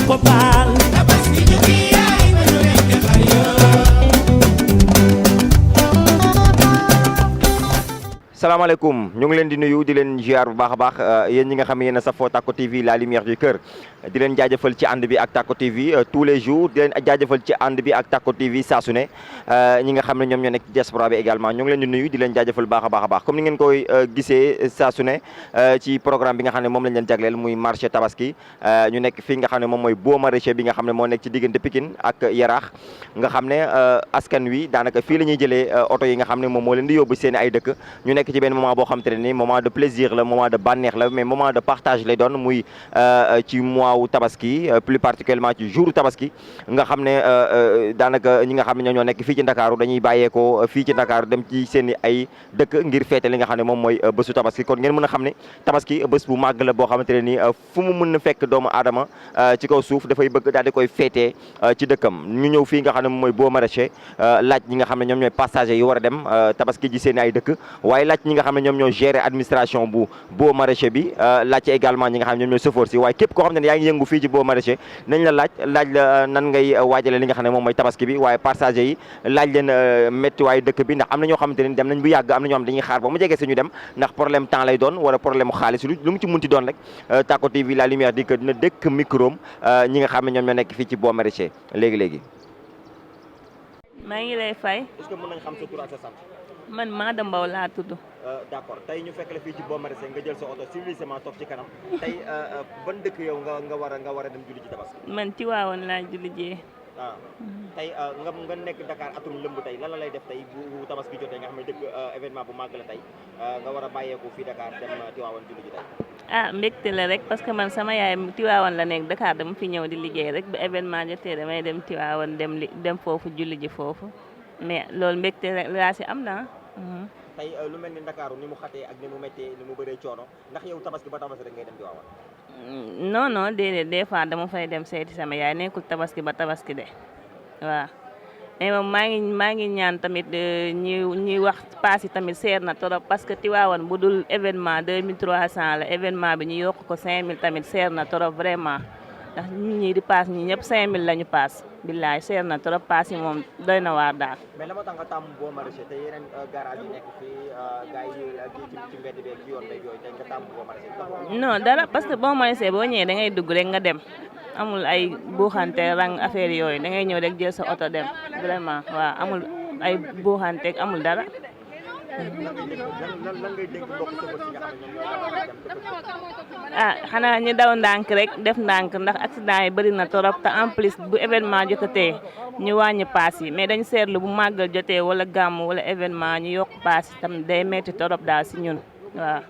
ko baal salaamaaleykum ñu ngi leen di nuyu di leen ziar bu baax a baax yéen ñi nga xam ne yéen a safoo Tacko TV la lumière du cœur di leen jaajëfal ci ànd bi ak Tacko TV tous les jours di leen jaajëfal ci ànd bi ak Tacko TV saa su ne ñi nga xam ne ñoom ñoo nekk ci diaspora bi également ñu ngi leen di nuyu di leen jaajëfal baax a baax a baax comme ni ngeen koy gisee saa su ne ci programme bi nga xam ne moom lañ leen jagleel muy marché tabaski ñu nekk fii nga xam ne moom mooy boo maraîcher bi nga xam ne moo nekk ci diggante Pikine ak Yaraax nga xam ne askan wi daanaka fii la ñuy jëlee oto yi nga xam ne moom moo leen di yóbbu seen ay dëkk ñu nekk ci benn moment boo xam te ne ni moment de plaisir la moment de bànneex la mais moment de partage lay doon muy ci mois wu tabaski plus particulièrement ci jour tabaski nga xam ne daanaka ñi nga xam ne ñoo nekk fii ci Ndakaaru dañuy bàyyeekoo fii ci Ndakaaru dem ci seen i ay dëkk ngir feete li nga xam ne moom mooy bésu tabaski kon ngeen mën a xam ne tabaski bés bu màgg la boo xamante ne ni fu mu mën a fekk doomu aadama ci kaw suuf dafay bëgg daal di koy feetee ci dëkkam ñu ñëw fii nga xam ne moom mooy boo maraîcher laaj ñi nga xam ne ñoom ñooy passagers yi war a dem tabaski ji seen i ay dëkk waaye laaj ñi nga xam ne ñoom ñoo gérer administration bu boo maraîcher bi laaj également ñi nga xam ne ñoom ñooy chauffeur si waaye képp koo xam ne yaa ngi yëngu fii ci boo maraîcher nañ la laaj la nan ngay waajale li nga xam ne moom mooy tabaski bi waaye passagers yi laaj leen métti waaye dëkk bi ndax am na ñoo xamante ne dem nañ bu yàgg am na ñoo xam dañuy xaar ba mu jege ñu dem ndax problème temps lay doon wala problème mu xaalis lu mu ci munti doon rek Tacko TV la lumière di que dina dëkk micro ñi nga xam ne ñoom ñoo nekk fii ci boo maraîcher léegi-léegi. maa ngi lay fay. est-ce que mën nañ xam sa tur ak sa sant. man Maada Mbow laa tudd. d'accord tey ñu fekk la fii ci boo maraîcher nga jël sa oto civilisement toog ci kanam tey ban dëkk yow nga war a dem julli ci tabaski. man Tiwaawoon laa julli jee. ah tey nga nekk Dakar atum lëmb tey lan la lay def tey bu tabaski jotee nga xam ne dëkk événement bu màgg la tey nga war a bàyyeeku fii Dakar dem Tiwaawoon julli ji tey. ah mbégte la rek parce que man sama yaay Tiwaawoon la nekk Dakar dama fi ñëw di liggéey rek ba événement jotee damay dem Tiwaawoon dem foofu julli ji foofu mais loolu mbégte rek laa si am na. tey lu mel ni Ndakaaru ni mu xatee ak ni mu méttee ni mu bëree coono ndax yow tabaski ba tabaski rek ngay dem Tiwaawoon. non déedéet des fois dama fay dem seeti sama yaay nekkul tabaski ba tabaski de waaw mais moom maa ngi ñaan tamit ñuy wax paas yi tamit seer na trop parce que Tiwaawoon bu dul événement 2300 la événement bi ñu yokk ko 5000 tamit seer na trop vraiment ndax nit ñi di paas ñi ñëpp 5000 la ñu paas billaay seer na trop paas yi moom doy na waar daal. mais la ma tax nga tàmm boo maraîcher te yeneen garage yi nekk fii gars yi ci mbedd beeg ci yoon beeg yooyu tey nga tàmm boo maraîcher. non dara parce que boo maraîcher boo ñëwee da ngay dugg rek nga dem amul ay buuxante rang affaire yooyu da ngay ñëw rek jël sa oto dem vraiment waaw amul ay buuxante amul dara. lan ngay dénk mbokk chauffeur si nga xam ne ñoom ah xanaa ñu daw ndànk rek def ndànk ndax accident yi bëri na trop te en plus bu événement jotatee ñu wàññi paas yi mais dañ seetlu bu màggal jotee wala gàmm wala événement ñu yokk paas yi tam day metti trop daal si ñun waaw.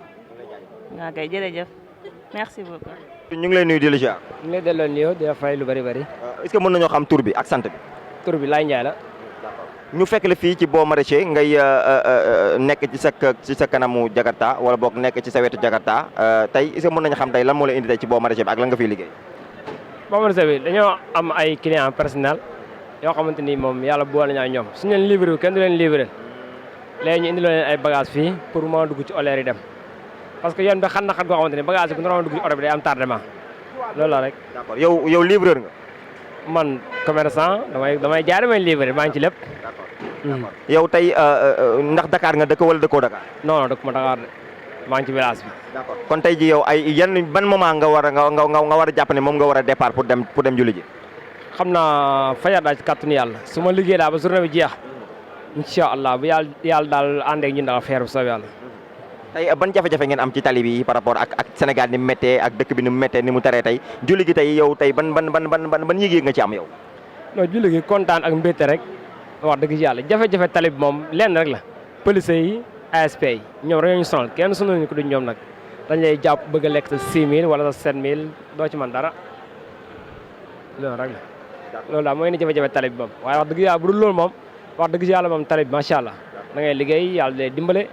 waaw kay jërëjëf merci beaucoup. ñu ngi lay nuyu di la ziar. ñu ngi lay delloo nuyoo di la fay lu bari bari. est-ce que mën nañoo xam tur bi ak sant bi. tur bi Laye Ndiaye la. ñu fekk la fii ci boo maraîcher ngay nekk ci sa kanamu Jakarta wala boog nekk ci sa wetu Jakarta tey est-ce que mën nañu xam tey lan moo la indi tey ci boo maraîcher bi ak lan nga fiy liggéey. boo maraîcher bi dañoo am ay clients personnels yoo xamante ni moom yàlla boole nañu ak ñoom suñu leen livré kenn du leen livré léegi ñu indi leen ay bagages fii pour mën a dugg ci horaire yi dem parce que yoon bi xat na xat goo xamante ni bagage yi bu naroon dugg ci oto bi day am tardement loolu la rek. d'accord yow livreur nga. man commerçant damay jaay damay livré maa ngi ci lépp. yow tey ndax Dakar nga dëkk wala dëkkoo Dakar. non dëkkuma Dakar de maa ngi ci village bi. d'accord kon tey ji yow ban moment nga war a jàpp ne moom nga war a départ pour dem julli ji. xam naa fajar daal ci kàttanu yàlla su ma liggéey daal ba journée bi jeex incha allah bu yàlla daal ànd ak ñun daal feer bu soobee yàlla. tey ban jafe-jafe ngeen am ci tali bi par rapport ak Sénégal ni mu méttee ak dëkk bi ni mu méttee ni mu taree tey julli gi tey yow tey ban yëg-yëg nga ci am yow. non julli gi kontaan ak mbégte rek wax dëgg ci yàlla jafe-jafe tali bi moom lenn rek la police yi ASP yi ñoom rek ñu sonal kenn sonal ñu ko duñ ñoom nag dañ lay jàpp bëgg a lekk sa 6000 wala sa 7000 doo ci mën dara loolu rek la. loolu daal mooy indi jafe-jafe tali bi moom waaye wax dëgg yàlla bu dul loolu moom wax dëgg ci yàlla moom tali bi macha allah da ngay liggéey yàlla day dimbale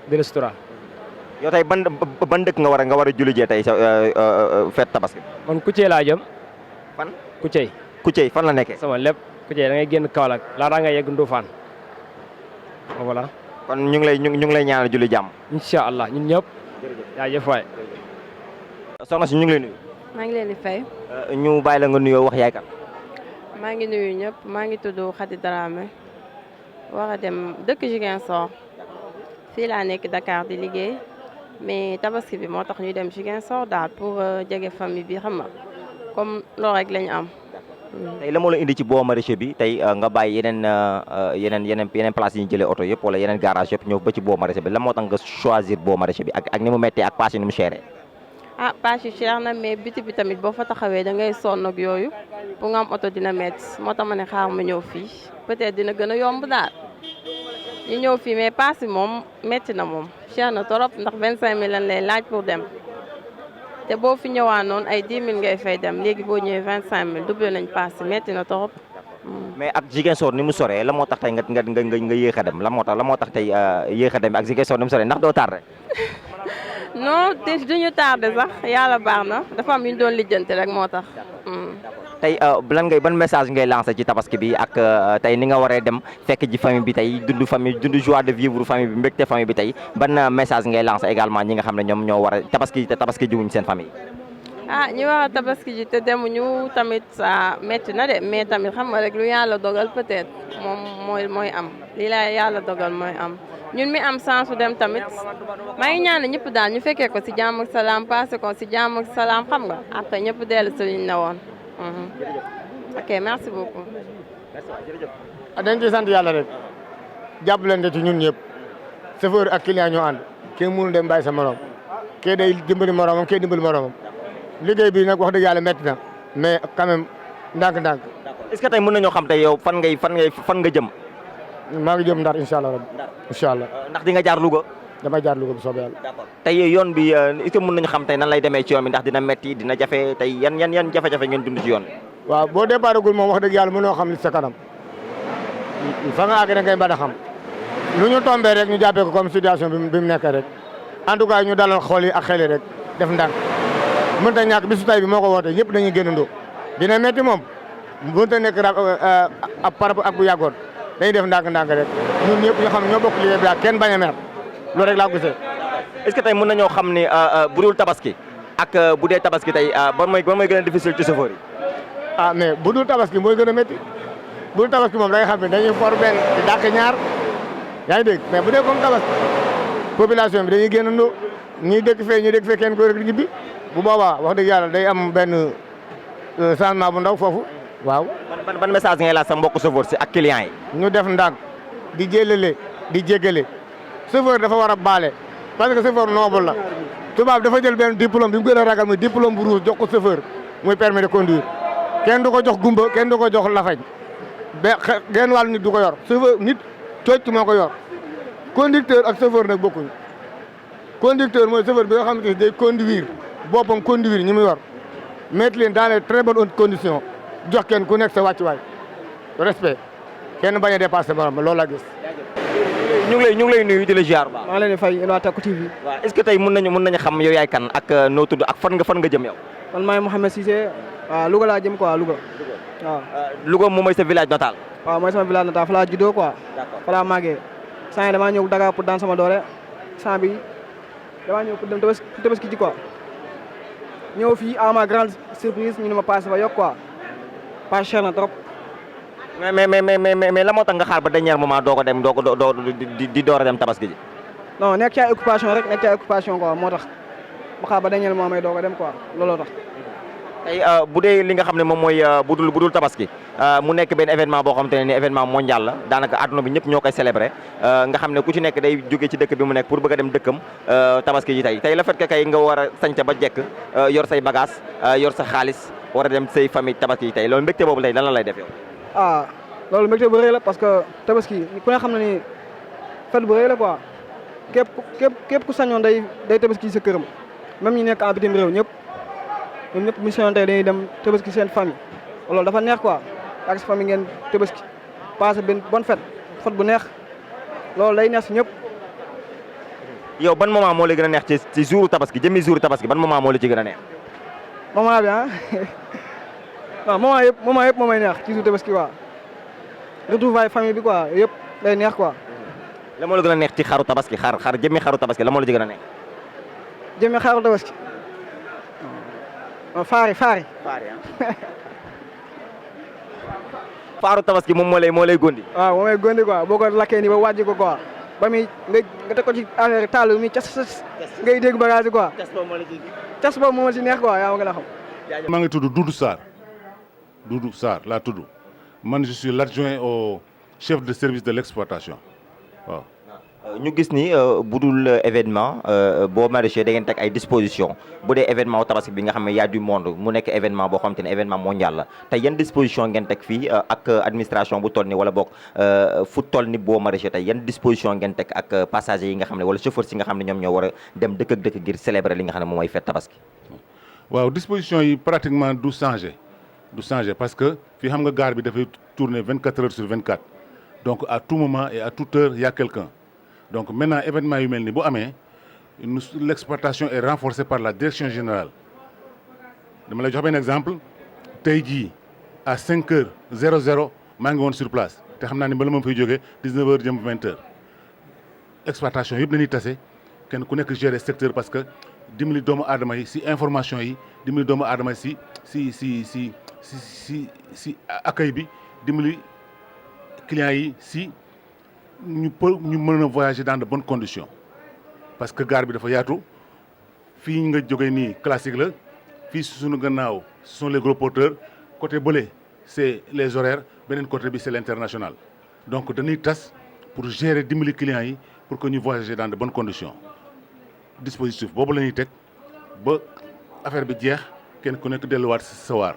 di restaurant. yow tey ban dëkk nga war a julli jee tey sa fête tabaski. man Kucee laa jëm. fan Kucee fan la nekkee. sama lépp Kucee da ngay génn Kaolack laataa nga yegg Ndofane voilà. kon ñu ngi lay ñaanal julli jàmm. incha allah ñun ñëpp. jaajëf waay. soxna si ñu ngi lay nuyu. maa ngi leen di fay. ñu bàyyi la nga nuyoo wax yaay kan. maa ngi nuyu ñëpp maa ngi tudd Khady Dramé war a dem dëkk Ziguinchor fii laa nekk Dakar di liggéey mais tabaski bi moo tax ñu dem Ziguinchor daal pour jege famille bi xam nga comme loolu rek lañu am. tey la moo la indi ci boo maraîcher bi tey nga bàyyi yeneen place yi ñu jëlee oto yëpp wala yeneen garage yëpp ñëw ba ci boo maraîcher bi lan moo tax nga choisir boo maraîcher bi ak ni mu méttee ak paas yi ni mu chéré. ah paas yi cher na mais biti bi tamit boo fa taxawee da ngay sonn ak yooyu pour nga am oto dina métti moo tax ma ne xaar ma ñëw fii peut-être dina gën a yomb daal ñu ñëw fii mais paas yi moom métti na moom cher na trop ndax 25000 lan lay laaj pour dem. te boo fi ñëwaan noonu ay 10 000 ngay fay dem léegi boo ñëwee 25000 doublé nañ paas metti na trop. mais ak Ziguinchor ni mu soree la moo tax tey nga yéex a dem la moo tax tey yéex a dem ak Ziguinchor ni mu soree ndax doo tardé. non te duñu tardé sax yàlla baax na dafa am yu ñu doon lijjanti rek moo tax. tey ban message ngay lancé ci tabaski bi ak tey ni nga waree dem fekk ji famille bi tey dund joie de vivre famille bi mbégte famille bi tey ban message ngay lancé également ñi nga xam ne ñoom ñoo war a tabaski te tabaski jiwuñ seen famille. ah ñi war a tabaski ji te demuñu tamit sa métti na de mais tamit xam nga rek lu yàlla dogal peut-être moom mooy am lii la yàlla dogal mooy am ñun mi am chance su dem tamit maa ngi ñaan ñëpp daal ñu fekkee ko si jàmm ak salaam passé ko si jàmm ak salaam xam nga après ñëpp dellu si liñ ne woon. ok merci beaucoup. dañ ciy sant yàlla rek jàppalante ci ñun ñëpp chauffeur ak client ñoo ànd kenn mënu dem bàyyi sa morom kee day dimbali moromam kee dimbali moromam liggéey bi nag wax dëgg yàlla métti na mais quand même ndànk-ndànk. est-ce que tey mën nañoo xam tey yow fan nga jëm. maa ngi jëm Ndar incha allah rabbi incha allah. ndax di nga jaar Louga. damay jaar Louga bu soobee yàlla. tey yoon bi est-ce que mën nañu xam tey nan lay demee ci yoon bi ndax dina metti dina jafe tey yan jafe-jafe ngeen dund ci yoon bi. waaw boo départ gul moom wax dëgg yàlla mënoo xam li sa kanam fa nga àgg da ngay mën a xam lu ñu tombé rek ñu jàppee ko comme situation bi mu nekkee rek en tout cas ñu dalal xool yi ak xel yi rek def ndànk mënut a ñàkk bisu tay bi moo ko woote ñëpp dañuy génnandoo dina metti moom mënut a nekk par rapport ak bu yàggoon dañuy def ndànk-ndànk rek ñun ñëpp ñu xam ñoo bokk liggéey bi daal kenn bañ a mer loolu rek laa ko gisee. est-ce que tey mën nañoo xam ni bu dul tabaski ak bu dee tabaski tey ban mooy gën a difficile ci chauffeur yi. ah mais bu dul tabaski mooy gën a métti bu dul tabaski moom da nga xam ne dañuy for benn di dàq ñaar yaa ngi dégg mais bu dee comme tabaski population bi dañuy génnandoo ñuy dëkk fee kenn ko rek di ñibbi bu boobaa wax dëgg yàlla day am benn changement bu ndaw foofu waaw. ban message ngay laaj sa mbokk chauffeur si ak client yi. ñu def ndànk di jëlale di jéggale chauffeur dafa war a baale parce que chauffeur noble la tubaab dafa jël benn diplôme bi mu gën a ragal muy diplôme bu rouge jox ko chauffeur muy permis de conduire. kenn du ko jox gumba kenn du ko jox lafañ ba genn wàllu nit du ko yor chauffeur nit cocc moo ko yor conducteur ak chauffeur nag bokkuñ conducteur mooy chauffeur bi nga xamante ni day conduire boppam conduire ñi mu yor mettre leen dans les très bonnes conditions jox kenn ku nekk sa wàccuwaay respect kenn bañ a dépassé borom loolu laa gis. ñu ngi lay nuyu di la ziar ba. maa ngi leen di fay waa Tacko TV. waaw est-ce que tey mën nañu xam yow yaay kan ak noo tudd ak fan nga jëm yow. man maay Mouhamed Cissé waaw Louga laa jëm quoi Louga. waaw Louga moom mooy sa village natal. waaw mooy sama village natal fa laa juddoo quoi. d'accord fa laa màggee. saa yi damaa ñëw Dakar pour daan sama doole saa bi damaa ñëw pour dem tabaski ji quoi. ñëw fii à ma grande surprise ñu ne ma paase fa yokk quoi pas cher na trop. mais la moo tax nga xaar ba dernier moment doo ko dem di door a dem tabaski ji. non nekk ci ay occupation rek nekk ci ay occupation quoi moo tax ma xaar ba dernier moment may doo ko dem quoi looloo tax. tey bu dee li nga xam ne moom mooy bu dul tabaski mu nekk benn événement boo xam te ne ni événement mondial la daanaka àdduna bi ñëpp ñoo koy célébrer nga xam ne ku ci nekk day jóge ci dëkk bi mu nekk pour bëgg a dem dëkkam tabaski ji tey la fait que kay nga war a sañca ba jekk yor say bagage yor sa xaalis war a dem say famille tabaski ji tey loolu mbégte boobu tey lan la lay def yow. ah loolu mbégte bu rëy la parce que tabaski ku ne xam na ni fête bu rëy la quoi képp ku sañoon day tabaski sa këram même ñi nekk en bitim réew ñëpp ñoom ñëpp mission tey dañuy dem tabaski seen famille loolu dafa neex quoi ak sa famille ngeen tabaski passé benn bonne fête bu neex loolu day neex si ñëpp. yow ban moment moo la gën a neex ci jouru tabaski jëmmi jouru tabaski ban moment moo la ci gën a neex. moment bi ah waaw moment yëpp moo may neex ci jour tabaski quoi retrouvaille famille bi quoi yëpp day neex quoi. la moo la gën a neex ci xaru tabaski jëmmi xaru tabaski la moo la ci gën a neex. jëmmi xaru tabaski faari faaru tabaski moom moo lay gondi. waaw moo may gondi quoi boo ko lakkee nii ba wàjji ko quoi ba muy nga teg ko ci affaire taal mi cas ngay dégg bagage quoi. cas boobu moo ma si neex quoi yaa ma gën a xam. maa ngi tudd Doudou Sarr laa tudd man je suis l'adjoint au chef de service de l'exploitation waaw. ñu gis ni budul événement boo maraîcher da ngeen teg ay dispositions bu dee événement tabaski bi nga xam ne y a du monde mu nekk événement boo xamante ne événement mondial la te yan disposition ngeen teg fii ak administration bu toll ni wala boog fu toll ni boo maraîcher tey yan disposition ngeen teg ak passagers yi nga xam ne wala chauffeurs yi nga xam ne ñoom ñoo war a dem dëkk ak dëkk ngir célébrer li nga xam ne moom mooy fête tabaski. waaw disposition yi pratiquement du changer parce que fii xam nga gare bi dafay tourner 24 heures sur 24 donc à tout moment et à toute heure il y a quelqu'un. Donc maintenant événement yu mel ni bu amee l'exploitation est renforcée par la direction générale dama lay jox benn exemple tey jii à 5h00 maa ngi woon sur place te xam naa ni bala ma fay jógee 19h jëm 20h exploitation yëpp dañuy tase kenn ku nekk gérer secteur parce que dimbali doomu aadama yi si information yi dimbali doomu aadama yi si accueil bi dimbali clients yi si. ñu mën a voyager dans de bonnes conditions parce que gare bi dafa yaatu fii nga jógee nii classique la fii suñu gannaaw ce sont les gros porteurs côté bële c'est les horaires beneen côté bi c'est l'international donc dañuy tas pour gérer dimbali clients yi pour que ñu voyager dans de bonnes conditions dispositif boobu la ñuy teg ba affaire bi jeex kenn ku nekk delluwaat sa waar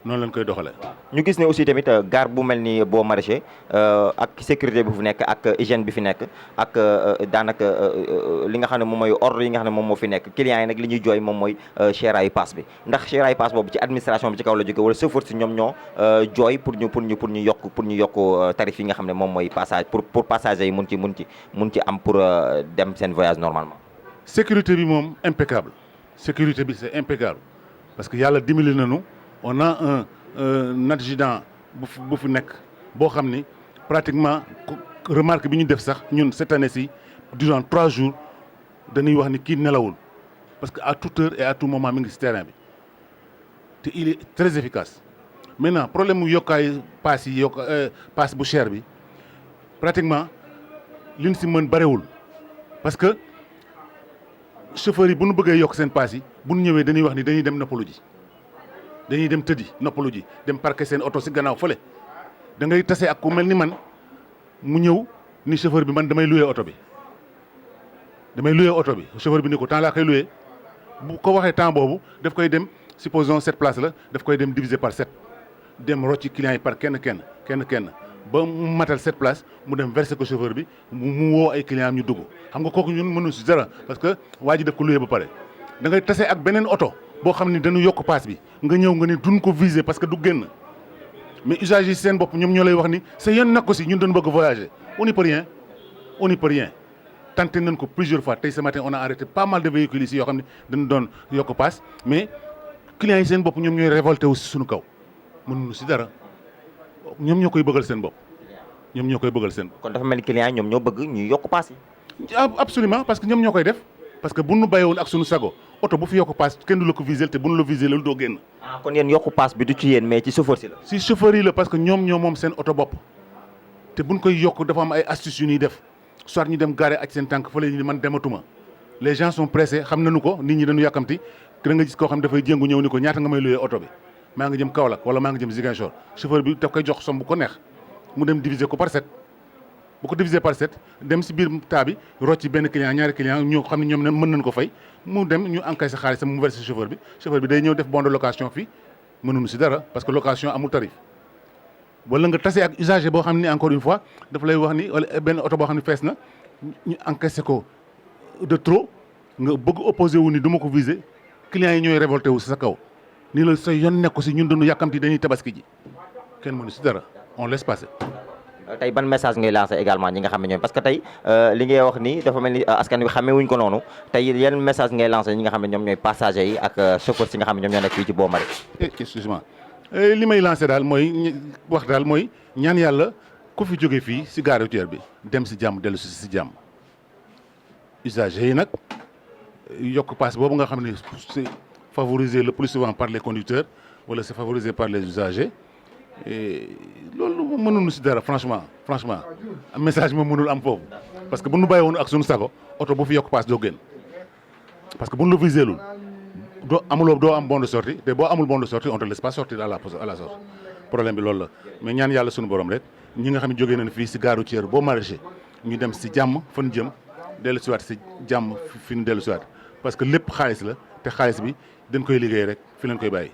noonu lañ koy doxalee. ñu gis ne aussi tamit gare bu mel ni boo maraîcher ak sécurité bi fi nekk ak hygiène bi fi nekk ak daanaka li nga xam ne moom mooy ordre yi nga xam ne moom moo fi nekk clients yi nag li ñuy jooy moom mooy cheraayu pass bi ndax cheraayu pass boobu ci administration bi ci kaw la jóge wala chauffeur si ñoom ñoo jooy pour ñu yokk tarif yi nga xam ne moom mooy passage pour passagers yi mun ci am pour dem seen voyage normalement. sécurité bi moom impeccable sécurité bi c'est impeccable parce que yàlla dimbali nañu. On a un adjudant bu fi nekk boo xam ni pratiquement remarque bi ñu def sax ñun cette année-ci durant 3 jours dañuy wax ni kii nelawul parce que à toute heure et à tout moment mi ngi ci terrain bi te il est très efficace. Maintenant problème mu yokkaay paas yi paas bu cher bi pratiquement li ñu ci mën barewul parce que chauffeurs yi bu ñu bëggee yokk seen paas yi bu ñu ñëwee dañuy wax ni dañuy dem noppalu ji. dañuy dem tëddi noppalu ji dem parquer seen oto si gannaaw fële da ngay tase ak ku mel ni man mu ñëw ni chauffeur bi man damay louer oto bi chauffeur bi ni ko temps laa koy louer bu ko waxee temps boobu daf koy dem supposons 7 places la daf koy dem diviser par 7 dem rocci clients yi par kenn ba mu matal 7 places mu dem verser ko chauffeur bi mu woo ay clients am ñu dugg xam nga kooku ñun mënu si dara parce que waa ji daf ko louer ba pare da ngay tase ak beneen oto boo xam ni dañu yokk paas bi nga ñëw nga ne duñ ko viser parce que du génn mais usagers yi seen bopp ñoom ñoo lay wax ni sa yoon nag ko si ñun dañu bëgg voyager on n'y peut rien tenté nañ ko plusieurs fois tey ce matin on a arrêté pas mal de véhicules ici yoo xam ne dañu doon yokk paas mais clients yi seen bopp ñoom ñooy révolté wu si suñu kaw mënuñu si dara ñoom ñoo koy bëggal seen bopp kon dafa mel ni clients yi ñoom ñoo bëgg ñu yokk paas yi. absolument parce que ñoom ñoo koy def parce que bu nu bàyyiwoon ak suñu sago oto bu fi yokk paas kenn du la ko viser te bu nu la viser loolu doo génn. kon yéen yokku paas bi du ci yéen mais ci chauffeur si la. si chauffeur yi la parce que ñoom ñoo moom seen oto bopp te buñ koy yokk dafa am ay astuces yu ñuy def soit ñu dem garer ak seen tànk fële ñu man dematuma les gens sont pressés xam nañu ko nit ñi dañu yàkkamti da nga gis koo xam dafay jéngu ñëw ni ko ñaata nga may louer oto bi maa ngi jëm Kaolack wala maa ngi jëm Ziguinchor chauffeur bi daf koy jox somme bu ko neex mu dem diviser ko par 7 bu ko diviser par 7 dem si biir taa bi rocci benn client ñaari client ñoo xam ne ñoom ne mën nañ ko fay mu dem ñu encaissé xaalis mu versé chauffeur bi day ñëw def bon de location fii mënuñu si dara parce que location amul tarif wala nga tase ak usager boo xam ne encore une fois dafa lay wax ni wala benn oto boo xam ne fees na ñu encaissé ko de trop nga bëgg opposé wu ni du ma ko viser clients yi ñooy révolté wu si sa kaw nii la sa yoon nekk si ñun dañu yàkkamti dañuy tabaski ji kenn mënu si dara on laisse passer. tey ban message ngay lancer également ñi nga xam ne ñoom parce que tey li ngay wax ni dafa mel ni askan wi xamee wuñ ko noonu tey yan message ngay lancer ñi nga xam ne ñoom ñooy passagers yi ak chauffeurs yi nga xam ne ñoom ñoo nekk fii ci boo maraîcher. excuse-moi li may lancer daal mooy wax daal mooy ñaan yàlla ku fi jóge fii si gare routière bi dem si jàmm dellu si jàmm usagers yi nag yokk paas boobu nga xam ne favorisé le plus souvent par les conducteurs wala c'est favorisé par les usagers et loolu mënuñu si dara franchement message moom mënul am foofu parce que bu ñu bàyyi woon ak suñu sago oto bu fi yokk paas doo génn parce que bu ñu la visé lul doo am bon de sortie te boo amul bon de sortie on te laisse pas sortir à la sortie problème bi loolu la mais ñaan yàlla suñu borom rek ñi nga xam ne jógee nañ fii si gare routière boo maraîcher ñu dem si jàmm fan jëm dellu siwaat si jàmm fi ñu dellu siwaat parce que lépp xaalis la te xaalis bi dañ koy liggéey rek fi leen koy bàyyi